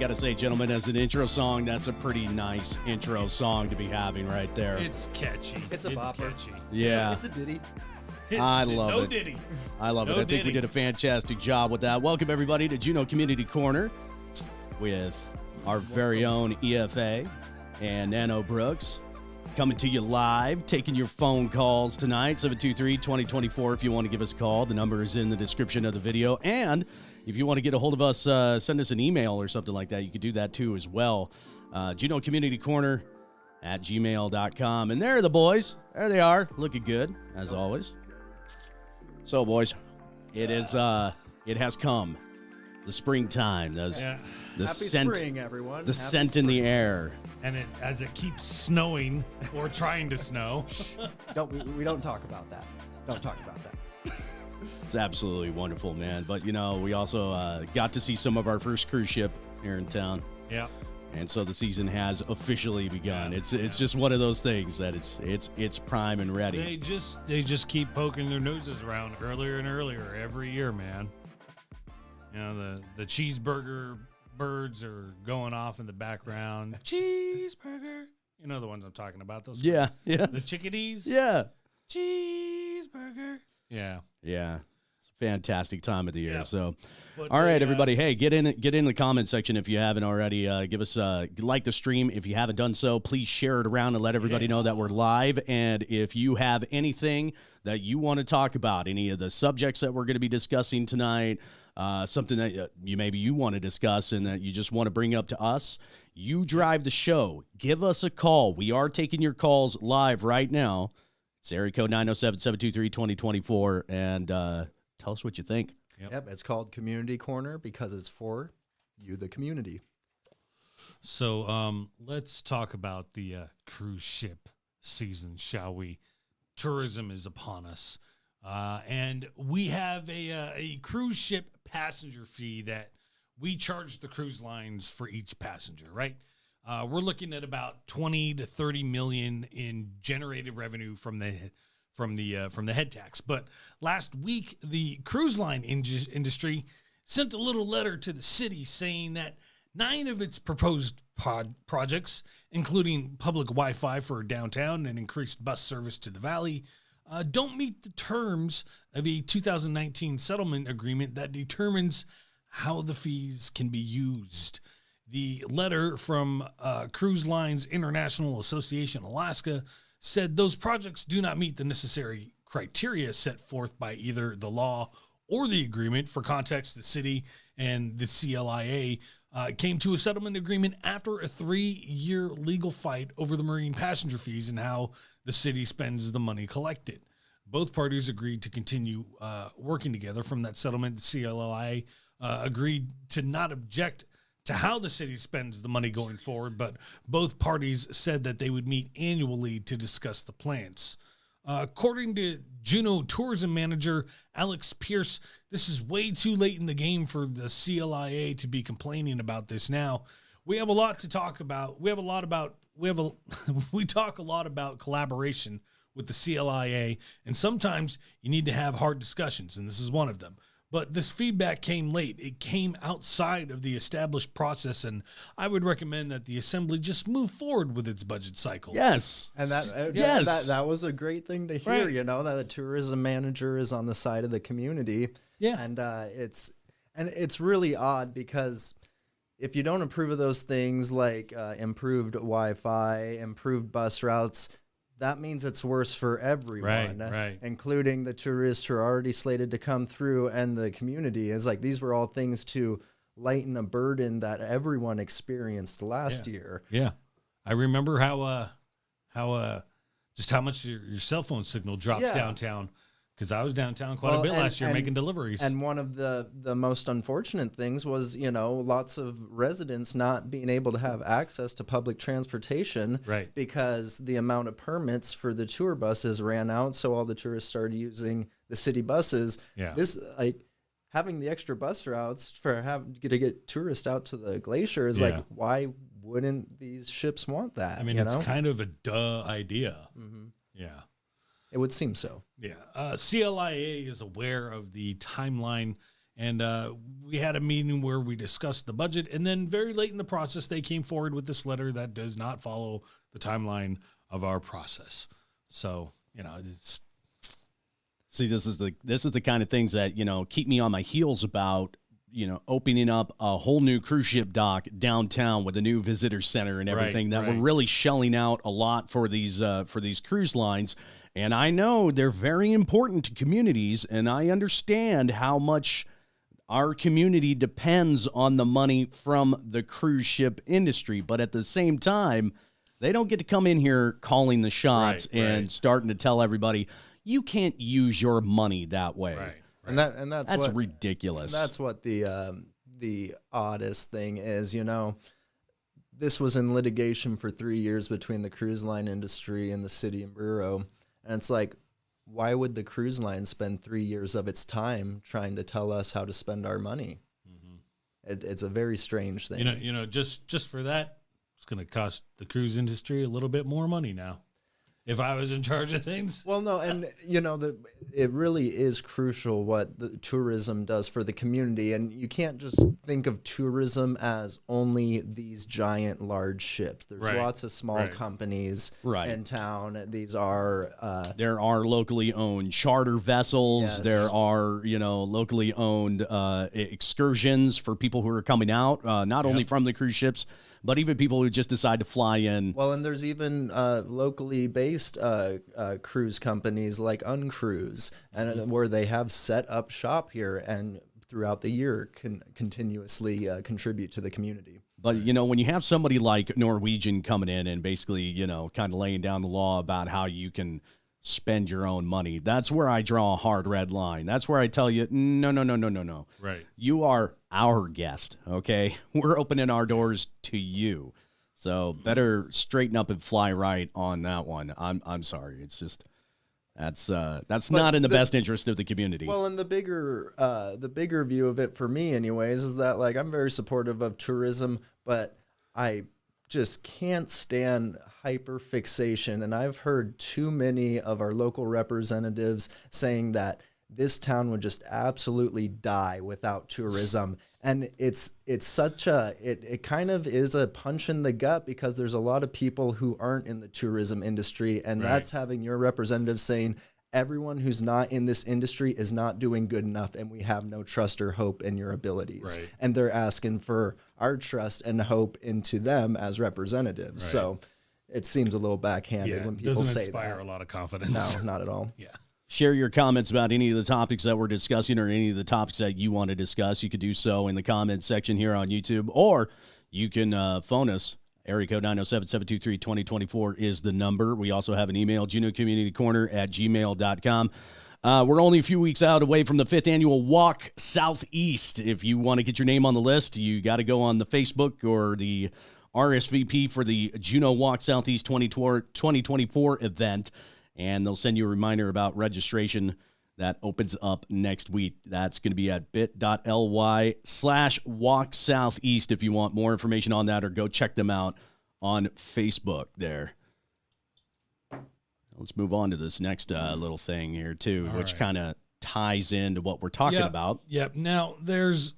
got to say, gentlemen, as an intro song, that's a pretty nice intro song to be having right there. It's catchy. It's a bopper. Catchy. Yeah. It's a ditty. I love it. No ditty. I love it. No I think we ditty. did a fantastic job with that. Welcome, everybody, to Juneau Community Corner with our very own EFA and Nano Brooks. Coming to you live, taking your phone calls tonight, 723-2024 if you want to give us a call. The number is in the description of the video. And if you want to get a hold of us, send us an email or something like that. You could do that too as well. Juneau Community Corner at gmail.com. And there are the boys. There they are, looking good, as always. So, boys, it has come. The springtime. The Happy scent, spring, everyone. the Happy scent in the spring. air. And as it keeps snowing or trying to snow. We don't talk about that. Don't talk about that. It's absolutely wonderful, man. But, you know, we also got to see some of our first cruise ship here in town. Yeah. And so the season has officially begun. Yeah, It's just one of those things that it's prime and ready. They just keep poking their noses around earlier and earlier every year, man. You know, the cheeseburger birds are going off in the background. Cheeseburger. You know the ones I'm talking about. Those Yeah. The chickadees. Yeah. Cheeseburger. Yeah. Yeah. It's a fantastic time of the year. Yeah. So, But all right, they, everybody. Hey, get in the comment section if you haven't already. Give us like the stream if you haven't done so. Please share it around and let everybody know that we're live. And if you have anything that you want to talk about, any of the subjects that we're going to be discussing tonight, something that you want to discuss and that you just want to bring up to us, you drive the show. Give us a call. We are taking your calls live right now. It's area code 907-723-2024, and tell us what you think. Yep, it's called Community Corner because it's for you, the community. So let's talk about the cruise ship season, shall we? Tourism is upon us. And we have a cruise ship passenger fee that we charge the cruise lines for each passenger, right? We're looking at about 20 to 30 million in generated revenue from the head tax. But last week, the cruise line industry sent a little letter to the city saying that 9 of its proposed projects, including public Wi-Fi for downtown and increased bus service to the valley, don't meet the terms of a 2019 settlement agreement that determines how the fees can be used. The letter from Cruise Lines International Association Alaska said those projects do not meet the necessary criteria set forth by either the law or the agreement. For context, the city and the CLIA came to a settlement agreement after a 3-year legal fight over the marine passenger fees and how the city spends the money collected. Both parties agreed to continue working together. From that settlement, the CLIA agreed to not object to how the city spends the money going forward, but both parties said that they would meet annually to discuss the plans. According to Juneau tourism manager Alex Pierce, this is way too late in the game for the CLIA to be complaining about this now. We have a lot to talk about. We talk a lot about collaboration with the CLIA, and sometimes you need to have hard discussions, and this is one of them. But this feedback came late. It came outside of the established process, and I would recommend that the Assembly just move forward with its budget cycle. Yes. And Yes. that was a great thing to hear, Right. you know, that the tourism manager is on the side of the community. Yeah. And it's really odd because if you don't approve of those things like improved Wi-Fi, improved bus routes, that means it's worse for everyone, Right. including the tourists who are already slated to come through and the community. It's like these were all things to lighten a burden that everyone experienced last year. Yeah. I remember how much your cell phone signal drops Yeah. downtown, because I was downtown quite a bit last year making deliveries. And one of the most unfortunate things was, you know, lots of residents not being able to have access to public transportation, Right. because the amount of permits for the tour buses ran out. So all the tourists started using the city buses. Yeah. This, like, having the extra bus routes for to get tourists out to the glacier is Yeah. like, why wouldn't these ships want that? I mean, you it's know? kind of a duh idea. Mm-hmm. Yeah. It would seem so. Yeah. CLIA is aware of the timeline And we had a meeting where we discussed the budget. And then very late in the process, they came forward with this letter that does not follow the timeline of our process. So, it's... See, this is the kind of things that, keep me on my heels about, opening up a whole new cruise ship dock downtown with a new visitor center and everything we're really shelling out a lot for these cruise lines. And I know they're very important to communities, and I understand how much our community depends on the money from the cruise ship industry. But at the same time, they don't get to come in here calling the shots and starting to tell everybody, you can't use your money that way. Right. And that's ridiculous. And that's what the oddest thing is, This was in litigation for 3 years between the cruise line industry and the city and borough. And it's like, why would the cruise line spend 3 years of its time trying to tell us how to spend our money? Mm-hmm. It's a very strange thing. Just for that, it's going to cost the cruise industry a little bit more money now. If I was in charge of things. Well, no, and it really is crucial what the tourism does for the community, and you can't just think of tourism as only these giant large ships. There's lots of small companies in town. These are there are locally owned charter vessels. Yes. There are locally owned excursions for people who are coming out, not only from the cruise ships, but even people who just decide to fly in. Well, and there's even locally based cruise companies like Uncruise, and where they have set up shop here and throughout the year can continuously contribute to the community. But, when you have somebody like Norwegian coming in and basically, kind of laying down the law about how you can spend your own money, that's where I draw a hard red line. That's where I tell you, no. Right. You are our guest, okay? We're opening our doors to you. So better straighten up and fly right on that one. I'm sorry. It's just that's not in the best interest of the community. Well, and the bigger view of it for me anyways is that I'm very supportive of tourism, but I just can't stand hyperfixation. And I've heard too many of our local representatives saying that this town would just absolutely die without tourism. And it's such it kind of is a punch in the gut, because there's a lot of people who aren't in the tourism industry. And that's having your representative saying everyone who's not in this industry is not doing good enough, and we have no trust or hope in your abilities. Right. And they're asking for our trust and hope into them as representatives. Right. So it seems a little backhanded when people say that. Doesn't inspire a lot of confidence. No, not at all. Yeah. Share your comments about any of the topics that we're discussing or any of the topics that you want to discuss. You could do so in the comments section here on YouTube, or you can phone us. Area code 907-723-2024 is the number. We also have an email, junocommunitycorner@gmail.com. We're only a few weeks out away from the 5th annual Walk Southeast. If you want to get your name on the list, you got to go on the Facebook or the RSVP for the Juneau Walk Southeast 2024 event, and they'll send you a reminder about registration that opens up next week. That's going to be at bit.ly/Walk Southeast if you want more information on that, or go check them out on Facebook there. Let's move on to this next little thing here, too, which kind of ties into what we're talking about. Yep. Now, there's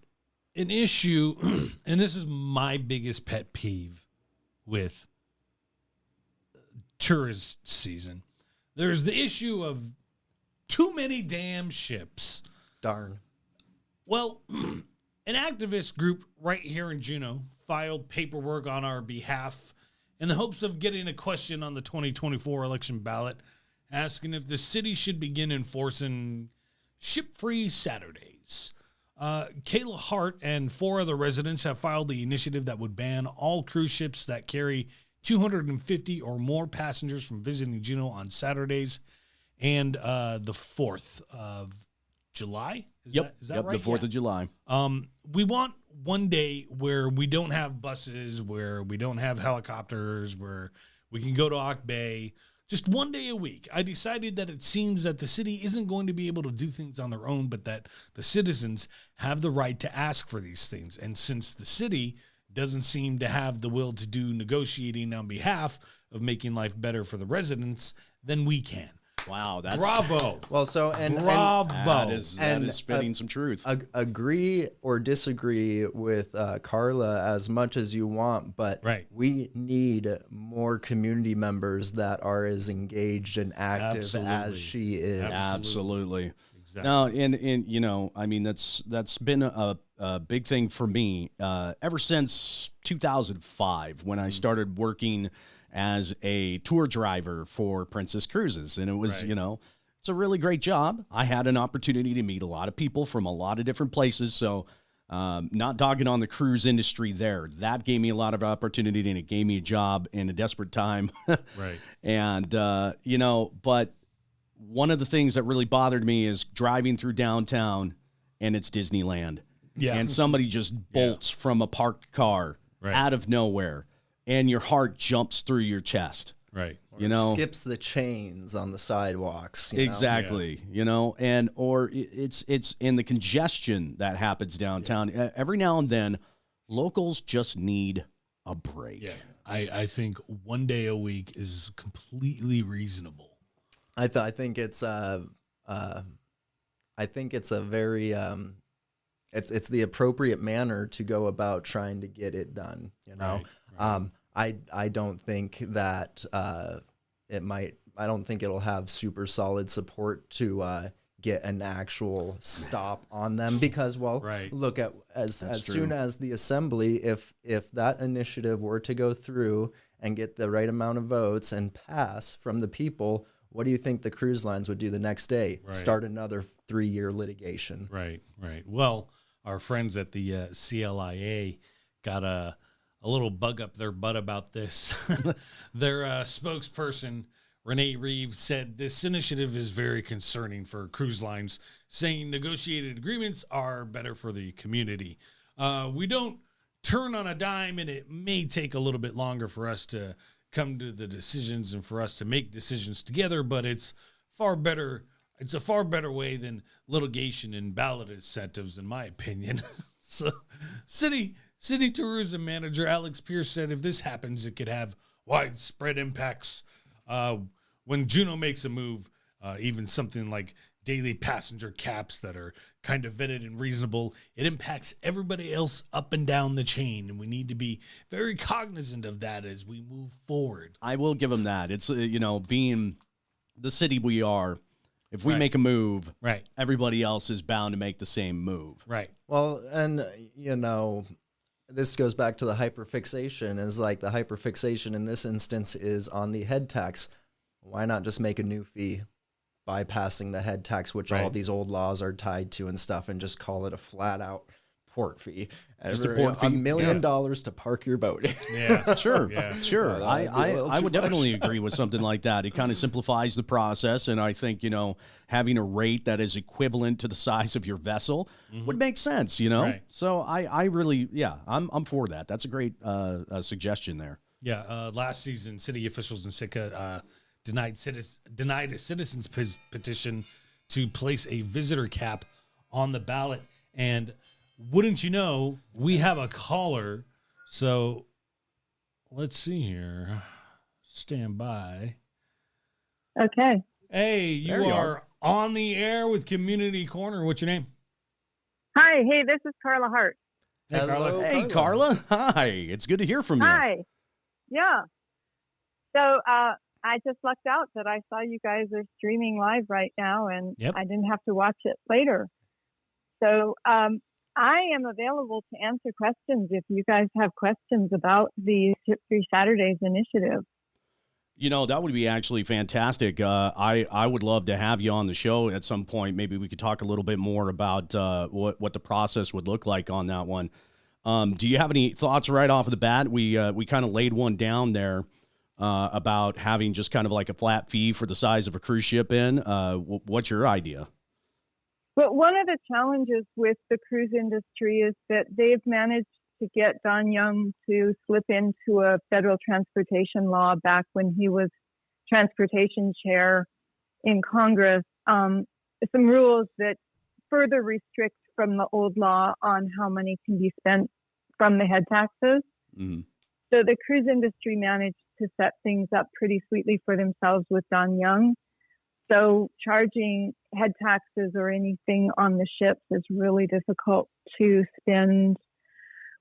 an issue, and this is my biggest pet peeve with tourist season. There's the issue of too many damn ships. Darn. Well, an activist group right here in Juneau filed paperwork on our behalf in the hopes of getting a question on the 2024 election ballot asking if the city should begin enforcing ship-free Saturdays. Kayla Hart and 4 other residents have filed the initiative that would ban all cruise ships that carry 250 or more passengers from visiting Juneau on Saturdays and the 4th of July. Is that right? The 4th of July. We want one day where we don't have buses, where we don't have helicopters, where we can go to Ock Bay, just one day a week. I decided that it seems that the city isn't going to be able to do things on their own, but that the citizens have the right to ask for these things. And since the city doesn't seem to have the will to do negotiating on behalf of making life better for the residents, then we can. Wow, that's Bravo. Well, so Bravo. that is And, spitting some truth. agree or disagree with Carla as much as you want, but Right. we need more community members that are as engaged and active Absolutely. as she is. Absolutely. Exactly. No, and you know, I mean, that's been a big thing for me ever since 2005 when I started working as a tour driver for Princess Cruises, and it was Right. you know, it's a really great job. I had an opportunity to meet a lot of people from a lot of different places, so. Not dogging on the cruise industry there. That gave me a lot of opportunity and it gave me a job in a desperate time. Right. And, you know, but one of the things that really bothered me is driving through downtown and it's Disneyland. Yeah. And somebody just bolts from a parked car Right. out of nowhere and your heart jumps through your chest. Right. You know, Skips the chains on the sidewalks. You know? exactly. You know, and or it's in the congestion that happens downtown. Every now and then, locals just need a break. Yeah. I think 1 day a week is completely reasonable. I think it's I think it's a very it's the appropriate manner to go about trying to get it done. You know, I don't think that I don't think it'll have super solid support to get an actual stop on them because, well, Right. look at as That's soon true. as the assembly, if that initiative were to go through and get the right amount of votes and pass from the people, what do you think the cruise lines would do the next day? Right. Start another 3-year litigation. Right. Right. Well, our friends at the CLIA got a little bug up their butt about this. Their spokesperson, Renee Reeves, said this initiative is very concerning for cruise lines, saying negotiated agreements are better for the community. We don't turn on a dime, and it may take a little bit longer for us to come to the decisions and for us to make decisions together, but it's far better. It's a far better way than litigation and ballot incentives, in my opinion. So, city tourism manager Alex Pierce said if this happens, it could have widespread impacts. When Juneau makes a move, even something like daily passenger caps that are kind of vetted and reasonable, it impacts everybody else up and down the chain. And we need to be very cognizant of that as we move forward. I will give them that. It's, you know, being the city we are, if we Right. make a move, Right. everybody else is bound to make the same move. Right. Well, and you know, this goes back to the hyperfixation. Is like the hyperfixation in this instance is on the head tax. Why not just make a new fee, bypassing the head tax, which all Right. these old laws are tied to and stuff, and just call it a flat out port fee? Just a port fee, $1 million to park your boat. Yeah. Sure, Yeah. sure. Well, that'd be a little I too would much. definitely agree with something like that. It kind of simplifies the process, and I think, you know, having a rate that is equivalent to the size of your vessel would make sense, you know? Right. So I really, yeah, I'm for that. That's a great suggestion there. Yeah, last season, city officials in Sitka denied a citizens' petition to place a visitor cap on the ballot. And wouldn't you know, we have a caller. So let's see here. Stand by. Okay. Hey, There you you are on the air with Community Corner. What's your name? Hi. Hey, this is Carla Hart. Hey, Carla. Hello. Hey, Carla. Hi. It's good to hear from you. Hi. Yeah. So I just lucked out that I saw you guys are streaming live right now, and Yep. I didn't have to watch it later. So I am available to answer questions if you guys have questions about the Ship Free Saturdays initiative. You know, that would be actually fantastic. I would love to have you on the show at some point. Maybe we could talk a little bit more about what the process would look like on that one. Do you have any thoughts right off of the bat? We kind of laid one down there about having just kind of like a flat fee for the size of a cruise ship in. What's your idea? But one of the challenges with the cruise industry is that they've managed to get Don Young to slip into a federal transportation law back when he was transportation chair in Congress, some rules that further restrict from the old law on how money can be spent from the head taxes. Mm-hmm. So the cruise industry managed to set things up pretty sweetly for themselves with Don Young. So charging head taxes or anything on the ships is really difficult to spend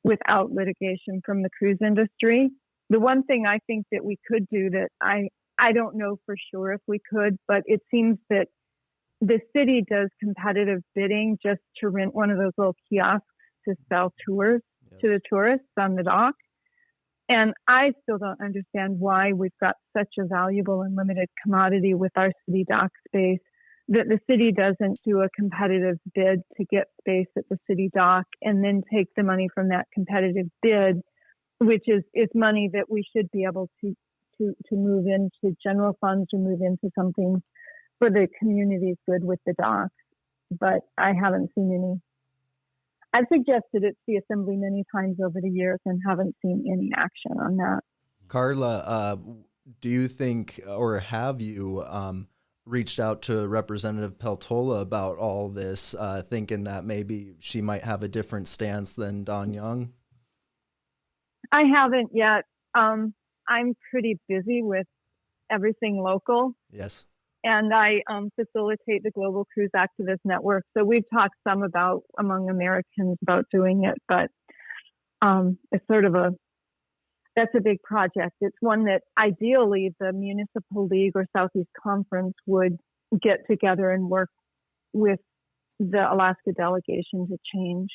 without litigation from the cruise industry. The one thing I think that we could do that I don't know for sure if we could, but it seems that the city does competitive bidding just to rent one of those little kiosks to sell tours to the tourists on the dock. And I still don't understand why we've got such a valuable and limited commodity with our city dock space that the city doesn't do a competitive bid to get space at the city dock and then take the money from that competitive bid, which is money that we should be able to move into general funds or move into something for the community's good with the docks. But I haven't seen any. I've suggested it to the assembly many times over the years and haven't seen any action on that. Carla, do you think, or have you reached out to Representative Peltola about all this, thinking that maybe she might have a different stance than Don Young? I haven't yet. I'm pretty busy with everything local. Yes. And I facilitate the Global Cruise Activist Network. So we've talked some about among Americans about doing it, but it's sort of that's a big project. It's one that ideally the Municipal League or Southeast Conference would get together and work with the Alaska delegation to change.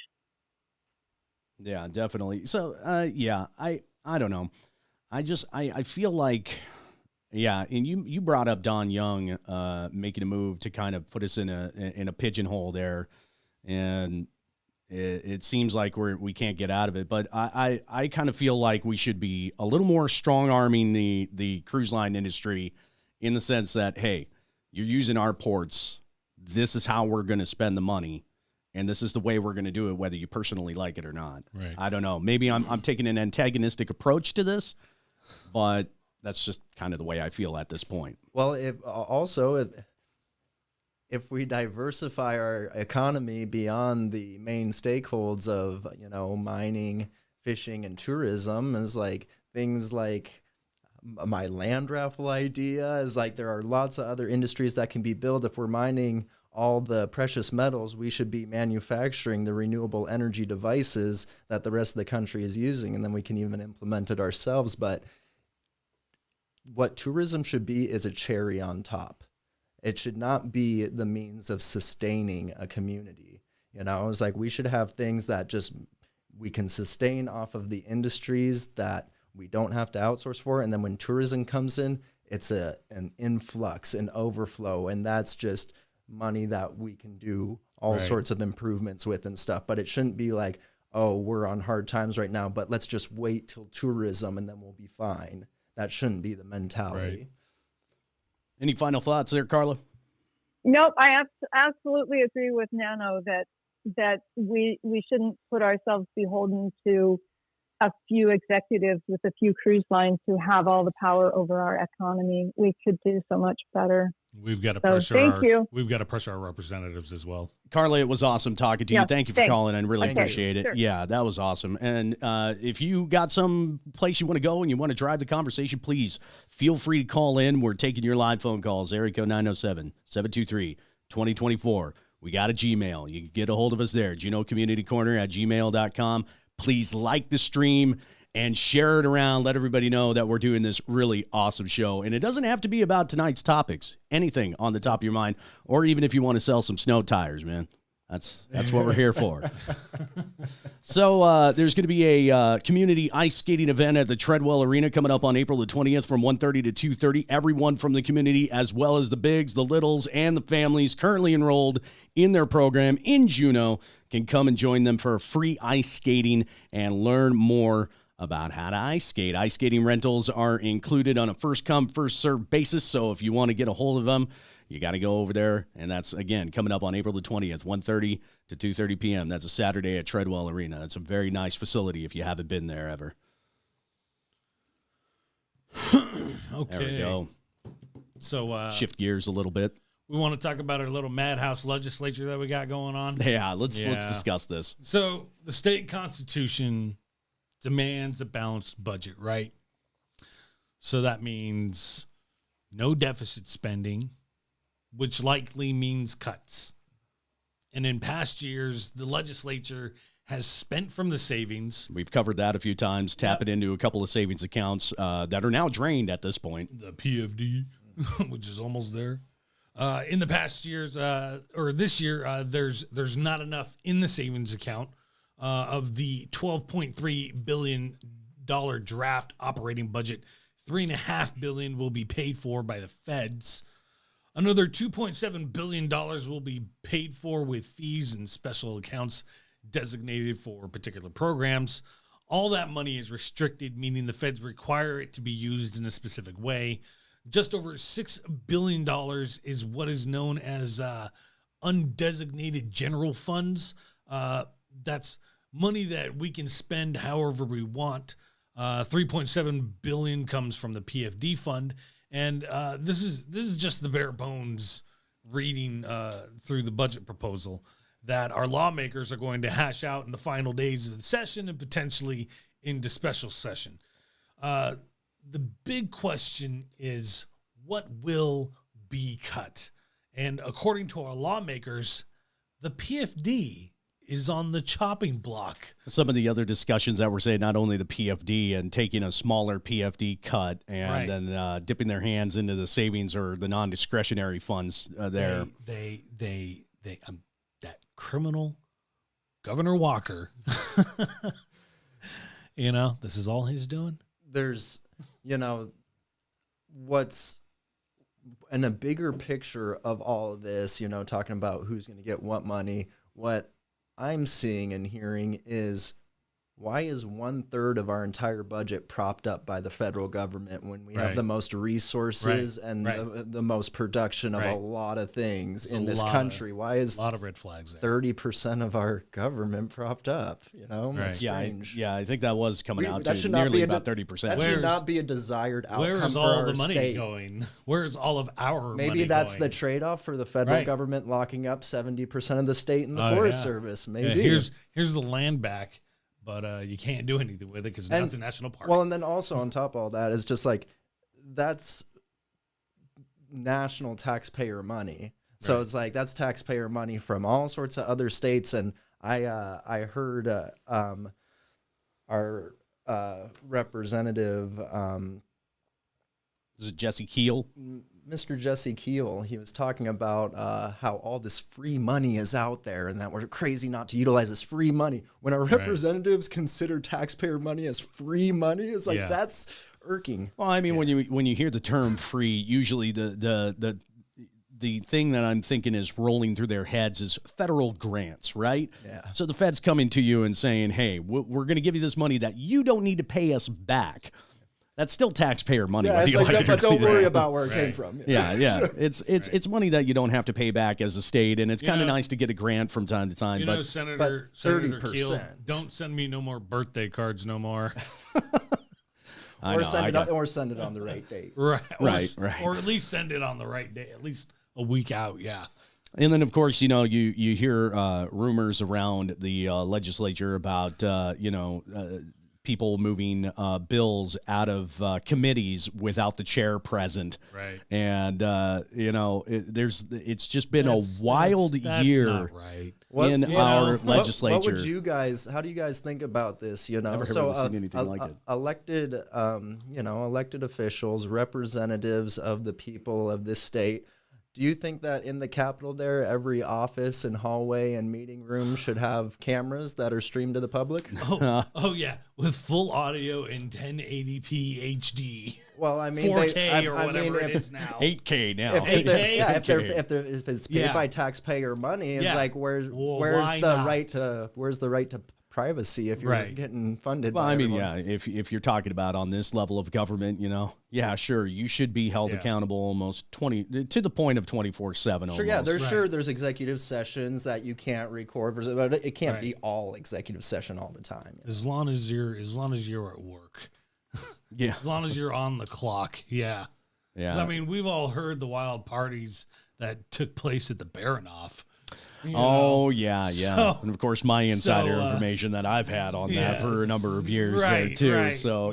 Yeah, definitely. So, I don't know. I feel like, yeah, and you brought up Don Young making a move to kind of put us in a pigeonhole there, and it seems like we can't get out of it. But I kind of feel like we should be a little more strong arming the cruise line industry in the sense that, hey, you're using our ports. This is how we're going to spend the money, and this is the way we're going to do it, whether you personally like it or not. Right. I don't know. Maybe I'm taking an antagonistic approach to this, but that's just kind of the way I feel at this point. Well, if we diversify our economy beyond the main stakeholders of, mining, fishing, and tourism, is like things like my land raffle idea is like there are lots of other industries that can be built. If we're mining all the precious metals, we should be manufacturing the renewable energy devices that the rest of the country is using, and then we can even implement it ourselves. But what tourism should be is a cherry on top. It should not be the means of sustaining a community. It's like we should have things that just we can sustain off of the industries that we don't have to outsource for. And then when tourism comes in, it's an influx, an overflow. And that's just money that we can do all sorts of improvements with and stuff. But it shouldn't be like, oh, we're on hard times right now, but let's just wait till tourism and then we'll be fine. That shouldn't be the mentality. Right. Any final thoughts there, Carla? Nope, I absolutely agree with Nano that we shouldn't put ourselves beholden to a few executives with a few cruise lines who have all the power over our economy. We could do so much better. We've got to We've got to pressure our representatives as well. Carla, it was awesome talking to you. Thank you for calling and really appreciate it. Sure. Yeah, that was awesome. And if you got some place you want to go and you want to drive the conversation, please feel free to call in. We're taking your live phone calls. Area code 907-723-2024. We got a Gmail. You can get a hold of us there, junocommunitycorner@gmail.com. Please like the stream and share it around. Let everybody know that we're doing this really awesome show. And it doesn't have to be about tonight's topics. Anything on the top of your mind, or even if you want to sell some snow tires, man. That's what we're here for. So there's going to be a community ice skating event at the Treadwell Arena coming up on April the 20th from 1:30 to 2:30. Everyone from the community, as well as the bigs, the littles, and the families currently enrolled in their program in Juneau, can come and join them for free ice skating and learn more about how to ice skate. Ice skating rentals are included on a first-come, first-served basis, so if you want to get a hold of them, you got to go over there, and that's, again, coming up on April the 20th, 1:30 to 2:30 p.m. That's a Saturday at Treadwell Arena. It's a very nice facility if you haven't been there ever. Okay. There we go. So shift gears a little bit. We want to talk about our little madhouse legislature that we got going on. Yeah, let's discuss this. So the state constitution demands a balanced budget, right? So that means no deficit spending, which likely means cuts. And in past years, the legislature has spent from the savings. We've covered that a few times, tap it into a couple of savings accounts that are now drained at this point. The PFD, which is almost there. In the past years, or this year, there's not enough in the savings account of the $12.3 billion draft operating budget. $3.5 billion will be paid for by the feds. Another $2.7 billion will be paid for with fees and special accounts designated for particular programs. All that money is restricted, meaning the feds require it to be used in a specific way. Just over $6 billion is what is known as undesignated general funds. That's money that we can spend however we want. $3.7 billion comes from the PFD fund, and this is just the bare bones reading through the budget proposal that our lawmakers are going to hash out in the final days of the session and potentially into special session. The big question is, what will be cut? And according to our lawmakers, the PFD is on the chopping block. Some of the other discussions that were saying, not only the PFD and taking a smaller PFD cut and then dipping their hands into the savings or the non-discretionary funds there. That criminal Governor Walker, this is all he's doing. There's, what's in a bigger picture of all of this, talking about who's going to get what money, what I'm seeing and hearing is, why is 1/3 of our entire budget propped up by the federal government when we have the most resources and the most production of a lot of things in this country? Why is a lot of red flags there? 30% of our government propped up? That's strange. Yeah, I think that was coming out that to should not nearly be about 30%. That should not be a desired outcome. Where's for all our the money state. going? Where's all of our money Maybe that's going? the trade-off for the federal government locking up 70% of the state and the Forest Service. Maybe here's the land back. But you can't do anything with it because it's a national park. Well, and then also on top of all that is just like, that's national taxpayer money. So it's like, that's taxpayer money from all sorts of other states. And I heard our representative, is it Jesse Keel? Mr. Jesse Keel, he was talking about how all this free money is out there and that we're crazy not to utilize this free money. When our representatives consider taxpayer money as free money, it's like, that's irking. Well, I mean, when you hear the term free, usually the thing that I'm thinking is rolling through their heads is federal grants, right? Yeah. So the Fed's coming to you and saying, hey, we're going to give you this money that you don't need to pay us back. That's still taxpayer money. Yeah, it's like, but don't worry about where it came from. Yeah. It's money that you don't have to pay back as a state, and it's kind of nice to get a grant from time to time. But Senator 30%. Keel, don't send me no more birthday cards no more. Or send it on the right date. Right. Or at least send it on the right day, at least a week out. Yeah. And then, of course, you hear rumors around the legislature about people moving bills out of committees without the chair present. Right. And, it's just been a wild year not right. in our legislature. What would you guys, how do you guys think about this? Never seen anything like it. Elected officials, representatives of the people of this state, do you think that in the Capitol there, every office and hallway and meeting room should have cameras that are streamed to the public? Oh yeah, with full audio in 1080p HD. Well, I mean, 4K or whatever it is now. 8K now. If it's paid by taxpayer money, it's like where's the right to privacy if you're getting funded? Well, by I mean, everyone? if you're talking about on this level of government, sure, you should be held accountable almost to the point of 24/7. Sure, yeah, there's executive sessions that you can't record, but it can't be all executive session all the time. As long as you're at work, as long as you're on the clock, yeah. I mean, we've all heard the wild parties that took place at the Baranoff. Yeah. So, and of course, my insider information that I've had on that for a number of years there too. So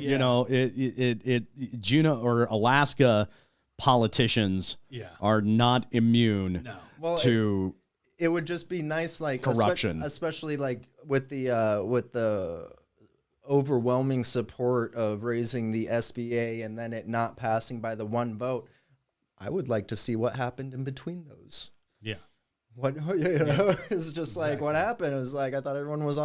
Juneau or Alaska politicians Yeah. are not immune No. Well, to it would just be nice, like corruption. especially like with the overwhelming support of raising the SBA and then it not passing by the one vote. I would like to see what happened in between those. Yeah. It's just like what happened. It was like I thought everyone was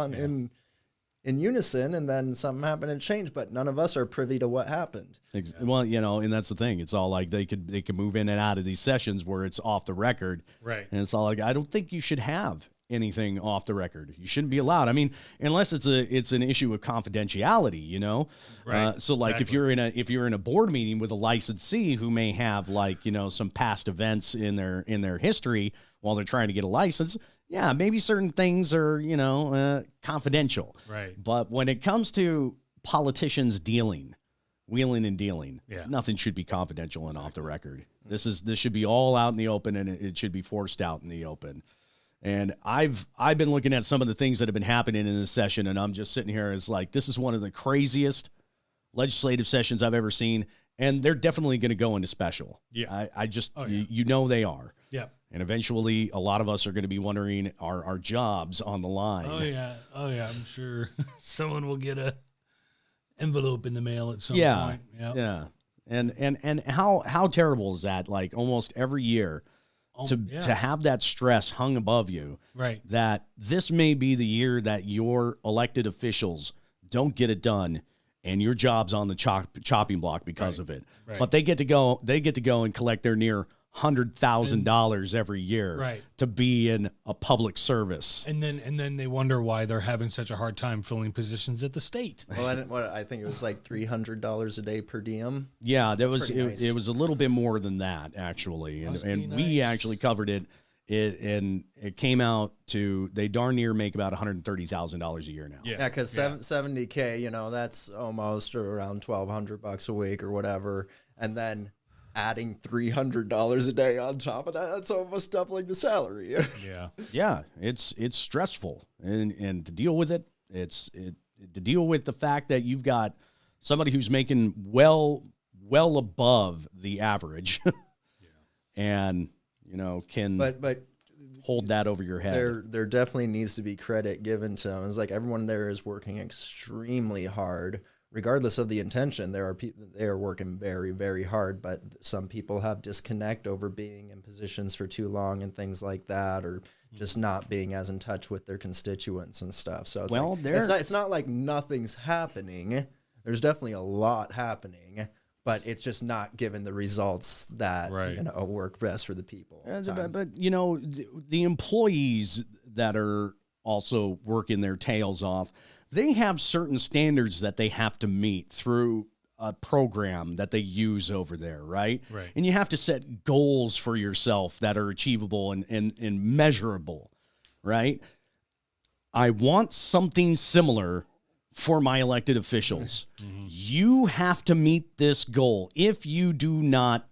in unison, and then something happened and changed, but none of us are privy to what happened. Well, and that's the thing. It's all like they could move in and out of these sessions where it's off the record, Right. and it's all like I don't think you should have anything off the record. You shouldn't be allowed. I mean, unless it's an issue of confidentiality, Right. So like Exactly. if you're in a board meeting with a licensee who may have like some past events in their history while they're trying to get a license, yeah, maybe certain things are confidential. Right. But when it comes to politicians wheeling and dealing, Yeah. nothing should be confidential and off the record. This should be all out in the open, and it should be forced out in the open. And I've been looking at some of the things that have been happening in this session, and I'm just sitting here as like, this is one of the craziest legislative sessions I've ever seen, and they're definitely going to go into special. Yeah. I just, Oh, yeah. they are. Yeah. And eventually, a lot of us are going to be wondering, are our jobs on the line? Oh yeah. I'm sure someone will get a envelope in the mail at some Yeah, point. Yep. yeah. And how terrible is that? Like almost every year Oh, to yeah. have that stress hung above you, Right. that this may be the year that your elected officials don't get it done and your job's on the chopping block because of it. Right. But they get to go and collect their near $100,000 every year Right. to be in a public service. And then they wonder why they're having such a hard time filling positions at the state. Well, I think it was like $300 a day per diem. Yeah, there was pretty nice. it was a little bit more than that actually, Must and be we nice. actually covered it. And it came out to they darn near make about $130,000 a year now. Yeah, because 70K, that's almost around $1,200 a week or whatever, and then adding $300 a day on top of that, that's almost doubling the salary. Yeah. Yeah, it's stressful, and to deal with it, to deal with the fact that you've got somebody who's making well above the average, and can But hold that over your head. there definitely needs to be credit given to them. It's like everyone there is working extremely hard, regardless of the intention. There are people they are working very, very hard, but some people have disconnect over being in positions for too long and things like that, or just not being as in touch with their constituents and stuff. So it's it's not like nothing's happening. There's definitely a lot happening, but it's just not given the results that work best for the people. But the employees that are also working their tails off, they have certain standards that they have to meet through a program that they use over there, right? Right. And you have to set goals for yourself that are achievable and measurable, right? I want something similar for my elected officials. You have to meet this goal. If you do not,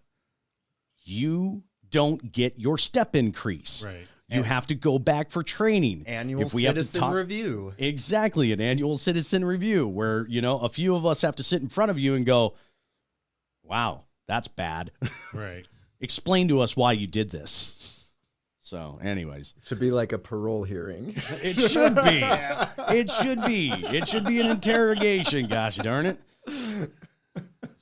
you don't get your step increase. Right. You have to go back for training. Annual If we have to citizen review. Exactly, an annual citizen review where, a few of us have to sit in front of you and go, wow, that's bad. Right. Explain to us why you did this. So, anyways. Should be like a parole hearing. It should be. It should be. It should be an interrogation, gosh darn it.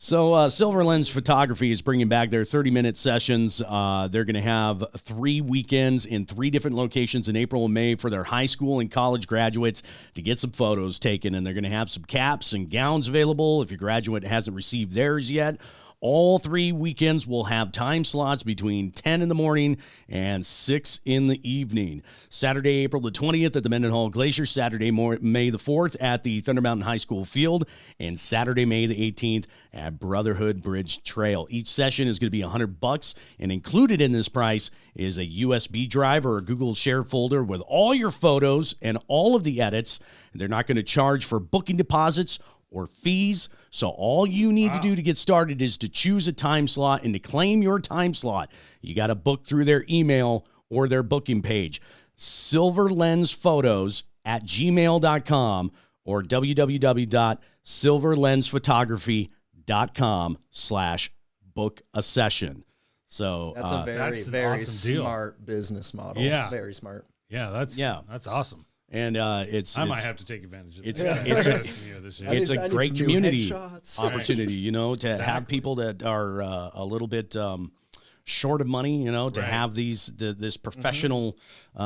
So Silver Lens Photography is bringing back their 30-minute sessions. They're going to have 3 weekends in 3 different locations in April and May for their high school and college graduates to get some photos taken. And they're going to have some caps and gowns available if your graduate hasn't received theirs yet. All 3 weekends will have time slots between 10 in the morning and 6 in the evening. Saturday, April the 20th at the Mendenhall Glacier. Saturday, May the 4th at the Thunder Mountain High School Field. And Saturday, May the 18th at Brotherhood Bridge Trail. Each session is going to be $100, and included in this price is a USB drive or a Google Share folder with all your photos and all of the edits. They're not going to charge for booking deposits or fees. So all you need to do to get started is to choose a time slot, and to claim your time slot, you got to book through their email or their booking page, silverlensphotos@gmail.com or www.silverlensphotography.com/book. book a session. So That's a very, that's an very awesome deal. smart business model. Yeah. Very smart. Yeah, that's awesome. and I might have to take advantage of it's- that. it's- This year. it's I a need great some new community headshots. opportunity, you know, to have Exactly. people that are a little bit short of money, you know, to Right. have this professional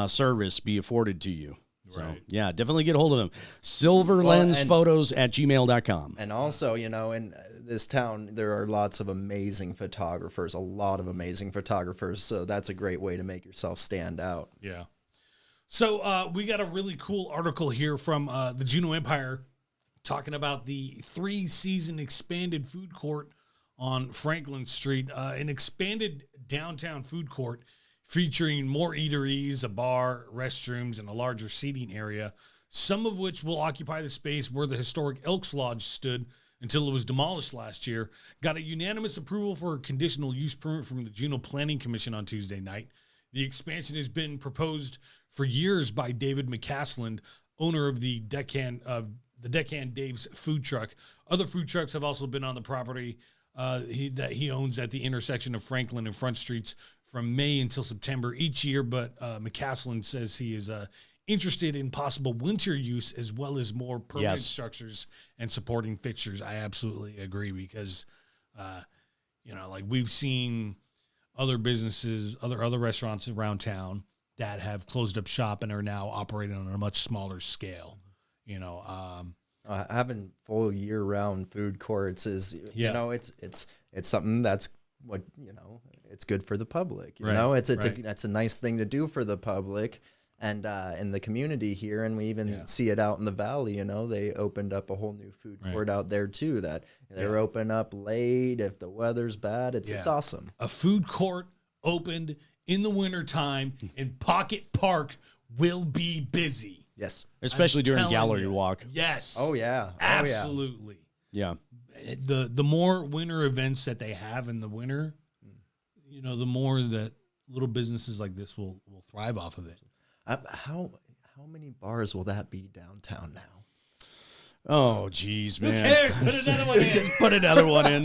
service be afforded to you. So, Right. yeah, definitely get a hold of them. silverlensphotos@gmail.com. And also, you know, in this town, there are lots of amazing photographers, a lot of amazing photographers. So that's a great way to make yourself stand out. Yeah. So we got a really cool article here from the Juneau Empire talking about the 3-season expanded food court on Franklin Street, an expanded downtown food court featuring more eateries, a bar, restrooms, and a larger seating area, some of which will occupy the space where the historic Elks Lodge stood until it was demolished last year, got a unanimous approval for a conditional use permit from the Juneau Planning Commission on Tuesday night. The expansion has been proposed for years by David McCaslin, owner of the Deccan Dave's food truck. Other food trucks have also been on the property that he owns at the intersection of Franklin and Front Streets from May until September each year. But McCaslin says he is interested in possible winter use as well as more permanent Yes. structures and supporting fixtures. I absolutely agree because, like we've seen other businesses, other restaurants around town that have closed up shop and are now operating on a much smaller scale. Having full year-round food courts is, Yeah. you know, it's something that's what, you know, it's good for the public. You Right, know, it's right. a nice thing to do for the public and in the community here, and we even Yeah. see it out in the valley. You know, they opened up a whole new food Right. court out there too. That they're Yeah. open up late if the weather's bad. It's Yeah. awesome. A food court opened in the wintertime in Pocket Park will be busy. Yes. Especially I'm during telling gallery you. walk. Yes. Oh yeah. Oh, yeah. Absolutely. Yeah. The more winter events that they have in the winter, the more that little businesses like this will thrive off of it. How many bars will that be downtown now? Oh, geez, man. Who cares? Put another one in. Just put another one in.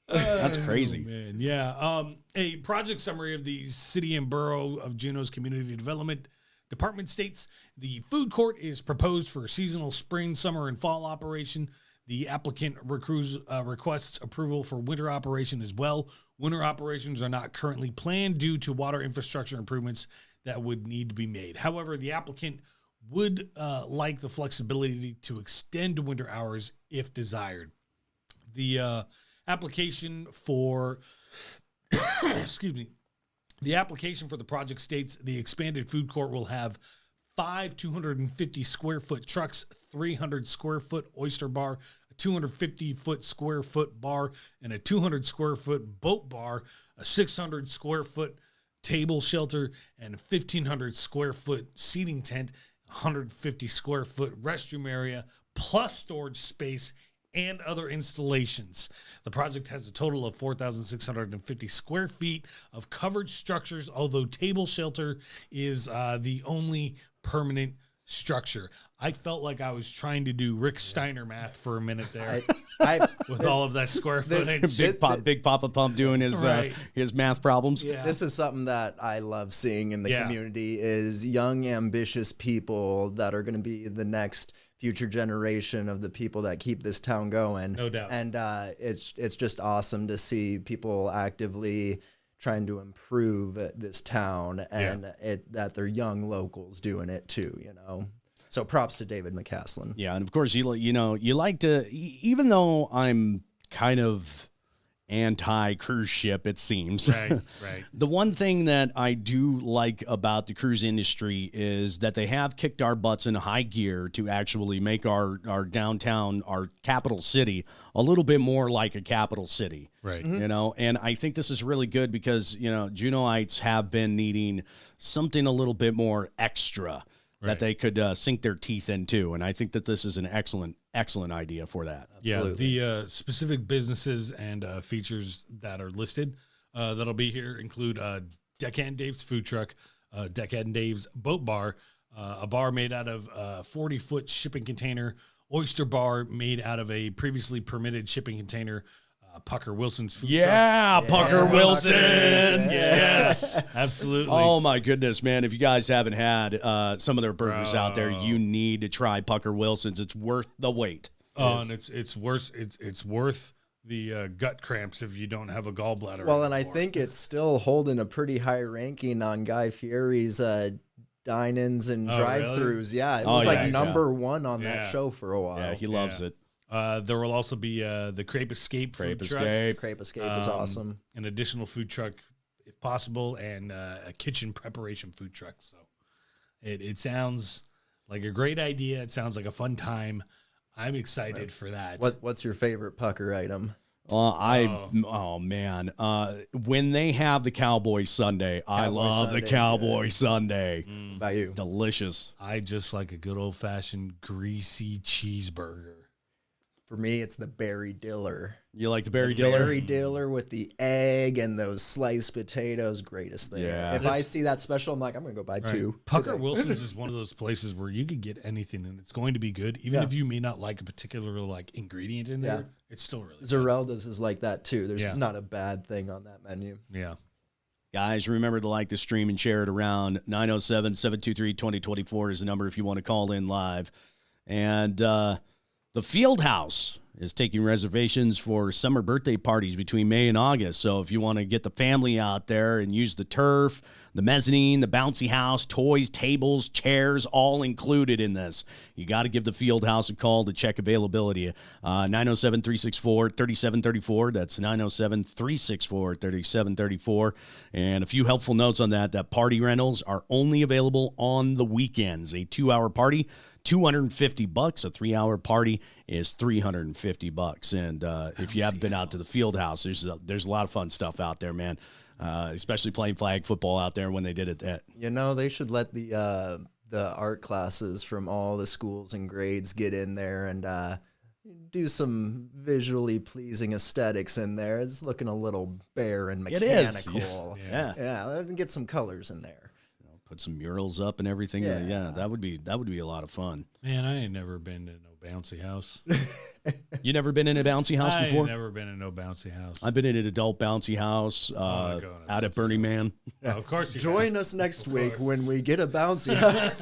That's crazy. Oh, man. Yeah. A project summary of the City and Borough of Juneau's Community Development Department states the food court is proposed for a seasonal spring, summer, and fall operation. The applicant requests approval for winter operation as well. Winter operations are not currently planned due to water infrastructure improvements that would need to be made. However, the applicant would like the flexibility to extend winter hours if desired. The application for the application for the project states the expanded food court will have 5 250 square foot trucks, 300 square foot oyster bar, a 250 square foot bar, and a 200 square foot boat bar, a 600 square foot table shelter, and a 1,500 square foot seating tent, 150 square foot restroom area, plus storage space and other installations. The project has a total of 4,650 square feet of covered structures, although table shelter is the only permanent structure. I felt like I was trying to do Rick Steiner math for a minute there with all of that square footage. Big Papa Pump doing his math problems. Yeah. This is something that I love seeing in the Yeah. community is young, ambitious people that are going to be the next future generation of the people that keep this town going. No doubt. And it's just awesome to see people actively trying to improve this town and that they're young locals doing it too, you know. So props to David McCaslin. Yeah, and of course you like to, even though I'm kind of anti-cruise ship, it seems. Right. The one thing that I do like about the cruise industry is that they have kicked our butts in high gear to actually make our downtown, our capital city, a little bit more like a capital city. Right. You know, and I think this is really good because, Juneauites have been needing something a little bit more extra that they could sink their teeth into. And I think that this is an excellent idea for that. Absolutely. Yeah, the specific businesses and features that are listed that'll be here include Deccan Dave's food truck, Deccan Dave's boat bar, a bar made out of a 40-foot shipping container, oyster bar made out of a previously permitted shipping container. Pucker Wilson's food truck. Yeah, Pucker Wilson's. Yes, absolutely. Oh my goodness, man! If you guys haven't had some of their burgers out there, you need to try Pucker Wilson's. It's worth the wait. Oh, and it's worth the gut cramps if you don't have a gallbladder. Well, and I think it's still holding a pretty high ranking on Guy Fieri's dine-ins and drive-throughs. Really? Yeah, it was number one on that show for a while. Yeah, he loves it. There will also be the Crepe Escape food truck. Crepe Escape is awesome. An additional food truck, if possible, and a kitchen preparation food truck. So it sounds like a great idea. It sounds like a fun time. I'm excited for that. What's your favorite Pucker item? Oh man, when they have the Cowboy Sundae, I love the Cowboy Sundae. What about you? Delicious. I just like a good old-fashioned greasy cheeseburger. For me, it's the berry diller. You like the berry diller? Berry diller with the egg and those sliced potatoes, greatest thing. Yeah. If I see that special, I'm like, I'm going to go buy two. Pucker Wilson's is one of those places where you could get anything and it's going to be good. Even if you may not like a particular ingredient in there, it's still really good. Zerelda's is like that too. There's not a bad thing on that menu. Yeah. Guys, remember to like the stream and share it around. 907-723-2024 is the number if you want to call in live. And the Field House is taking reservations for summer birthday parties between May and August. So if you want to get the family out there and use the turf, the mezzanine, the bouncy house, toys, tables, chairs, all included in this, you got to give the Field House a call to check availability. 907-364-3734. That's 907-364-3734. And a few helpful notes on that party rentals are only available on the weekends. A 2-hour party, $250. A 3-hour party is $350. And if you haven't been out to the Field House, there's a lot of fun stuff out there, man. Especially playing flag football out there when they did it. They should let the art classes from all the schools and grades get in there and do some visually pleasing aesthetics in there. It's looking a little bare and mechanical. It is. Yeah. Get some colors in there. Put some murals up and everything. Yeah, that would be a lot of fun. Man, I ain't never been to no bouncy house. You never been in a bouncy house before? I ain't never been in no bouncy house. I've been in an adult bouncy house out at Burning Man. Oh, of course. Join us next week when we get a bouncy house.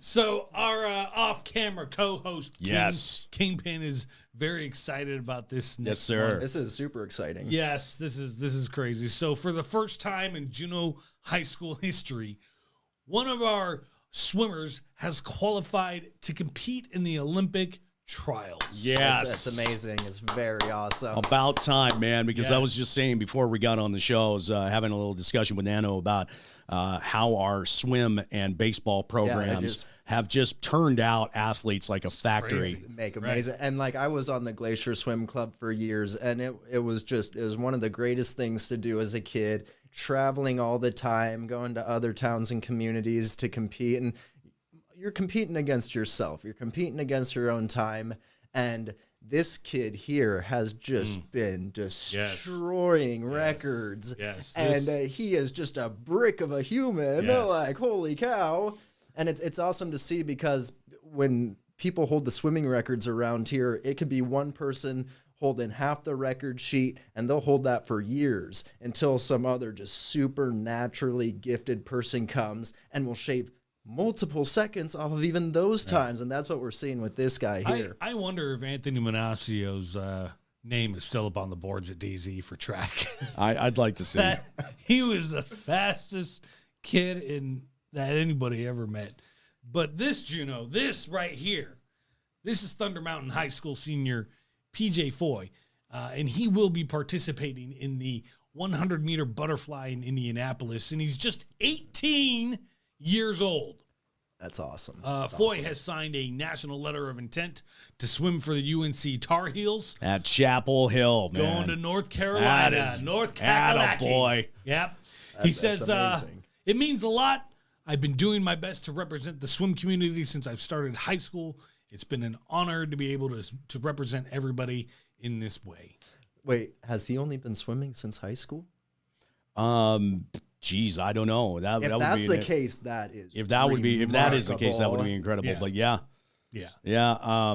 So our off-camera co-host, Kingpin, is very excited about this. Yes, sir. This is super exciting. Yes, this is crazy. So for the first time in Juneau High School history, one of our swimmers has qualified to compete in the Olympic trials. Yes. It's amazing. It's very awesome. About time, man, because I was just saying before we got on the show, I was having a little discussion with Nano about how our swim and baseball programs have just turned out athletes like a factory. Crazy. Make amazing. Right. And I was on the Glacier Swim Club for years, and it was one of the greatest things to do as a kid, traveling all the time, going to other towns and communities to compete. And you're competing against yourself. You're competing against your own time. And this kid here has just been destroying records. Yes. And he is just a brick of a human. Like, holy cow. And it's awesome to see because when people hold the swimming records around here, it could be one person holding half the record sheet, and they'll hold that for years until some other just supernaturally gifted person comes and will shave multiple seconds off of even those times. And that's what we're seeing with this guy here. I wonder if Anthony Manasio's name is still up on the boards at DZ for track. I'd like to see. He was the fastest kid that anybody ever met. But this Juneau, this right here, this is Thunder Mountain High School senior PJ Foy, and he will be participating in the 100-meter butterfly in Indianapolis, and he's just 18 years old. That's awesome. Foy has signed a national letter of intent to swim for the UNC Tar Heels at Chapel Hill, man. Going to North Carolina, North Kakalaki. Boy. Yep. He says, amazing. It means a lot. I've been doing my best to represent the swim community since I've started high school. It's been an honor to be able to represent everybody in this way. Wait, has he only been swimming since high school? Geez, I don't know. If that's the case, that is if that is the case, that would be incredible. Yeah. But yeah, Yeah.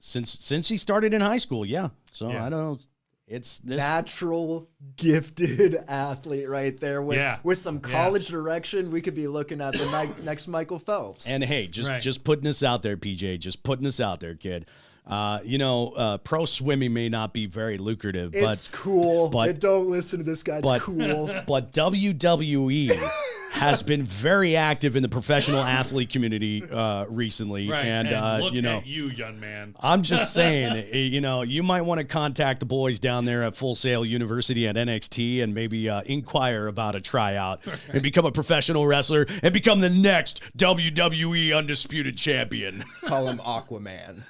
Since he started in high school, yeah. So I don't know. It's this natural gifted athlete right there with some college direction. We could be looking at the next Michael Phelps. And hey, just putting this out there, PJ, just putting this out there, kid. Pro swimming may not be very lucrative, it's cool. But don't listen to this guy. It's cool. But WWE has been very active in the professional athlete community recently. Right. And look at you, young man. I'm just saying, you might want to contact the boys down there at Full Sail University at NXT and maybe inquire about a tryout and become a professional wrestler and become the next WWE Undisputed Champion. Call him Aquaman.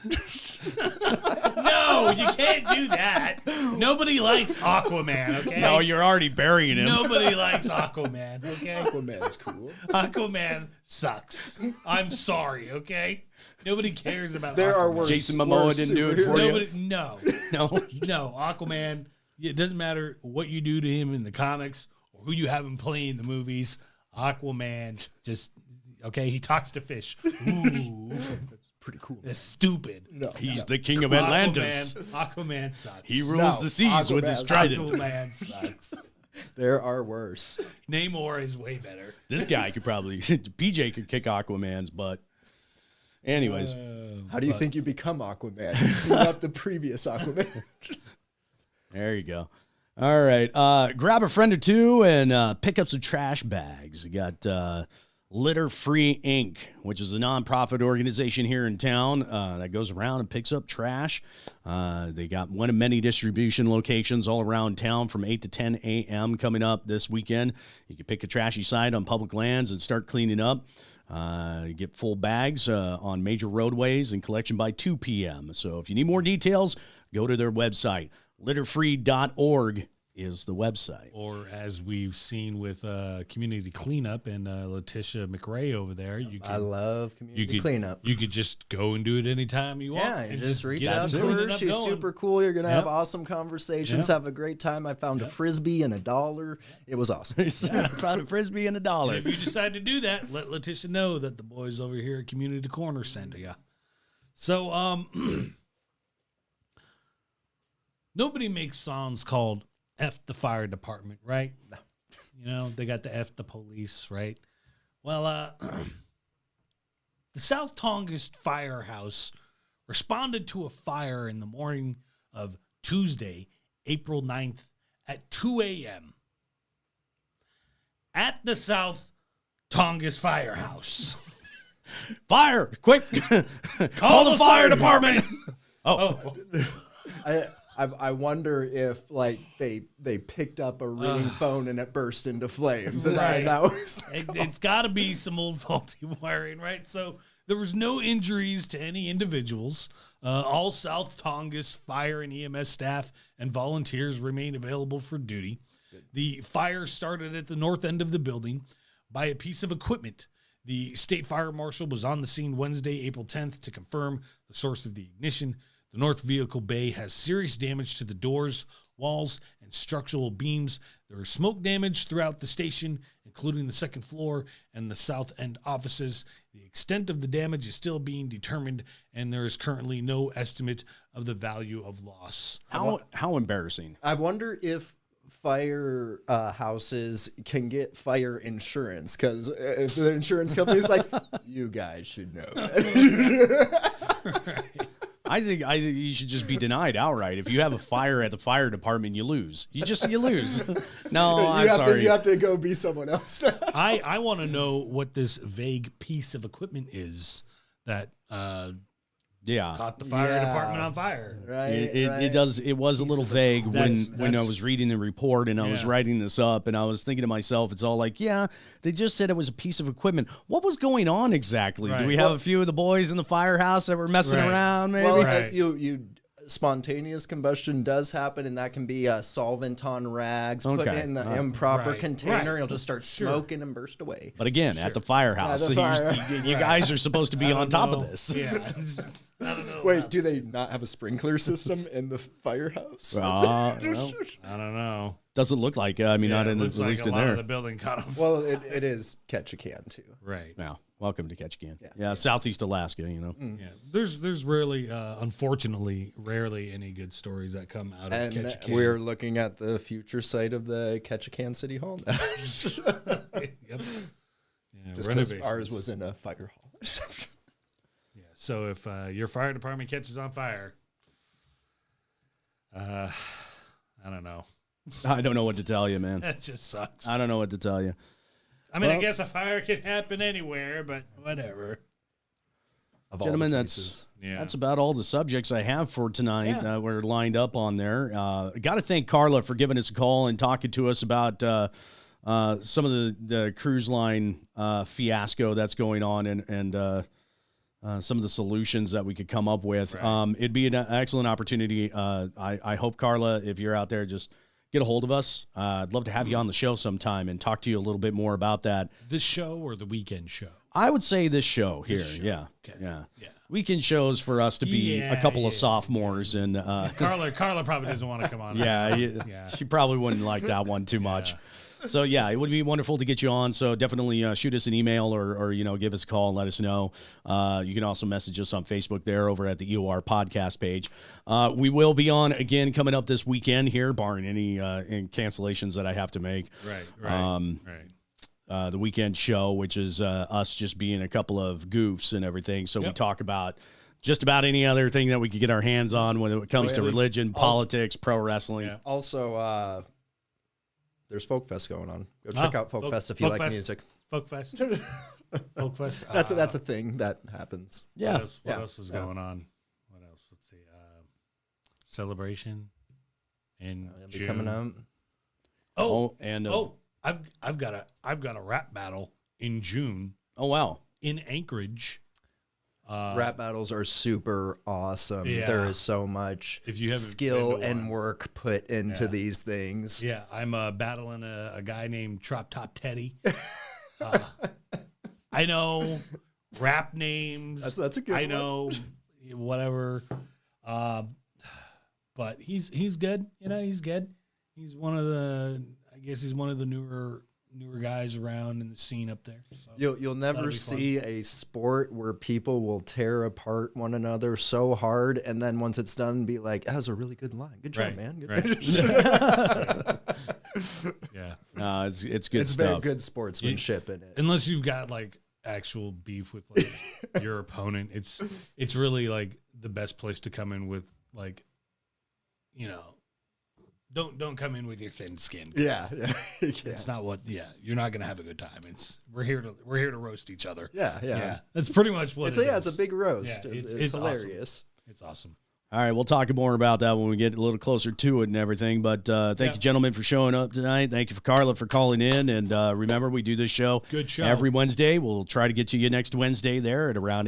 No, you can't do that. Nobody likes Aquaman, okay? No, you're already burying him. Nobody likes Aquaman, okay? Aquaman's cool. Aquaman sucks. I'm sorry, okay? Nobody cares about There Aquaman. are worse. Jason Momoa didn't do it for you? No. No. No, Aquaman, it doesn't matter what you do to him in the comics or who you have him play in the movies. Aquaman just, okay, he talks to fish. Ooh. Pretty cool. That's stupid. No, He's the king of Atlantis. Aquaman sucks. He rules the seas with his trident. Aquaman sucks. There are worse. Namor is way better. This guy could probably, PJ could kick Aquaman's butt. Anyways. How do you think you become Aquaman? You beat up the previous Aquaman. There you go. All right. Grab a friend or two and pick up some trash bags. You got Litter Free Inc., which is a nonprofit organization here in town that goes around and picks up trash. They got one of many distribution locations all around town from 8 to 10 a.m. coming up this weekend. You can pick a trashy site on public lands and start cleaning up. You get full bags on major roadways and collection by 2 p.m. So if you need more details, go to their website. Litterfree.org is the website. Or as we've seen with Community Cleanup and Letitia McRae over there. I love Community Cleanup. You could just go and do it anytime you want. Yeah, you and just reach get out some to her. cleaning up She's going. super cool. You're going to have awesome conversations, have a great time. I found a Frisbee and $1. It was awesome. Found a Frisbee and $1. And if you decide to do that, let Letitia know that the boys over here at Community Corner sent you. So, nobody makes songs called F the fire department, right? No. You know, they got the F the police, right? Well, the South Tongass Firehouse responded to a fire in the morning of Tuesday, April 9th at 2 a.m. at the South Tongass Firehouse. Fire! Quick! Call the fire department! Oh. I wonder if they picked up a ringing phone and it burst into flames. And that was it's got to be some old faulty wiring, right? So there was no injuries to any individuals. All South Tongass fire and EMS staff and volunteers remain available for duty. Good. The fire started at the north end of the building by a piece of equipment. The state fire marshal was on the scene Wednesday, April 10th, to confirm the source of the ignition. The north vehicle bay has serious damage to the doors, walls, and structural beams. There is smoke damage throughout the station, including the second floor and the south end offices. The extent of the damage is still being determined, and there is currently no estimate of the value of loss. How embarrassing. I wonder if fire houses can get fire insurance, because if the insurance company's like, you guys should know that. Right. I think you should just be denied outright. If you have a fire at the fire department, you lose. You lose. No, I'm sorry. You have to go be someone else. I want to know what this vague piece of equipment is that caught the fire department on fire. Right. It does. It was a little vague when I was reading the report and I was writing this up, and I was thinking to myself, it's all like, they just said it was a piece of equipment. What was going on exactly? Right. Do we have a few of the boys in the firehouse that were messing around? Maybe. Well, you spontaneous combustion does happen, and that can be solvent on rags, put in the improper container. It'll just start smoking and burst away. But again, at the firehouse, you guys are supposed to be on top of this. Yeah. I don't know. Wait, do they not have a sprinkler system in the firehouse? I don't know. Doesn't look like it. I mean, not in at least in there. Of the building caught on fire. Well, it is catch a can too. Right. Now, Welcome to Ketchikan. Yeah. Yeah, Southeast Alaska, you know. Mm. Yeah, there's rarely, unfortunately, rarely any good stories that come out of And Ketchikan. we're looking at the future site of the Ketchikan City Hall now. Yep. Yeah, Just because renovations. ours was in a fire hall. Yeah. So if your fire department catches on fire, I don't know. I don't know what to tell you, man. That just sucks. I don't know what to tell you. I mean, I Well- guess a fire can happen anywhere, but whatever. Of all Gentlemen, the that's cases. Yeah. that's about all the subjects I have for tonight. Yeah. We're lined up on there. Got to thank Carla for giving us a call and talking to us about some of the cruise line fiasco that's going on and some of the solutions that we could come up with. Right. It'd be an excellent opportunity. I hope, Carla, if you're out there, just get a hold of us. I'd love to have you on the show sometime and talk to you a little bit more about that. This show or the weekend show? I would say this show here. This show. Yeah. Okay. Yeah. Yeah. Weekend shows for us to be a Yeah, couple of yeah, sophomores and Carla probably doesn't want to come on. yeah, Yeah. she probably wouldn't like that one too much. So yeah, it would be wonderful to get you on. So definitely shoot us an email or give us a call and let us know. You can also message us on Facebook there over at the EOR podcast page. We will be on again coming up this weekend here, barring any cancellations that I have to make. Right. The weekend show, which is us just being a couple of goofs and everything. So we Yep. talk about just about any other thing that we could get our hands on when it comes to religion, politics, pro wrestling. Yeah. Also, there's Folk Fest going on. Go check out Folk Fest if you Folk like Fest. music. Folk Fest. Folk Fest. That's a thing that happens. Yeah. What else is going on? What else? Let's see. Celebration in It'll be June. coming out. I've got a rap battle in June Oh wow. in Anchorage. Rap battles are super awesome. Yeah. There is so much If you haven't skill been to and one. work put into Yeah. these things. Yeah, I'm battling a guy named Trop Top Teddy. I know rap names. That's a good I one. know whatever. But he's good. You know, he's good. He's one of the newer guys around in the scene up there. So. You'll never be see a sport where people will tear apart one another so hard, and then once it's done, be like, "That was a really good line. Good job, Right, man." Good right. Yeah. It's good It's stuff. very good sportsmanship in it. Unless you've got like actual beef with like your opponent, it's really like the best place to come in with like, you know, don't come in with your thin skin. 'Cause Yeah, it's not what. Yeah, you're not gonna have a good time. We're here to roast each other. yeah. That's pretty much what It's it it's is. a big roast. Yeah, it's awesome. hilarious. It's awesome. All right, we'll talk more about that when we get a little closer to it and everything. But thank you, gentlemen, for showing up tonight. Thank you for Carla for calling in. And remember, we do this show Good show every Wednesday. We'll try to get to you next Wednesday there at around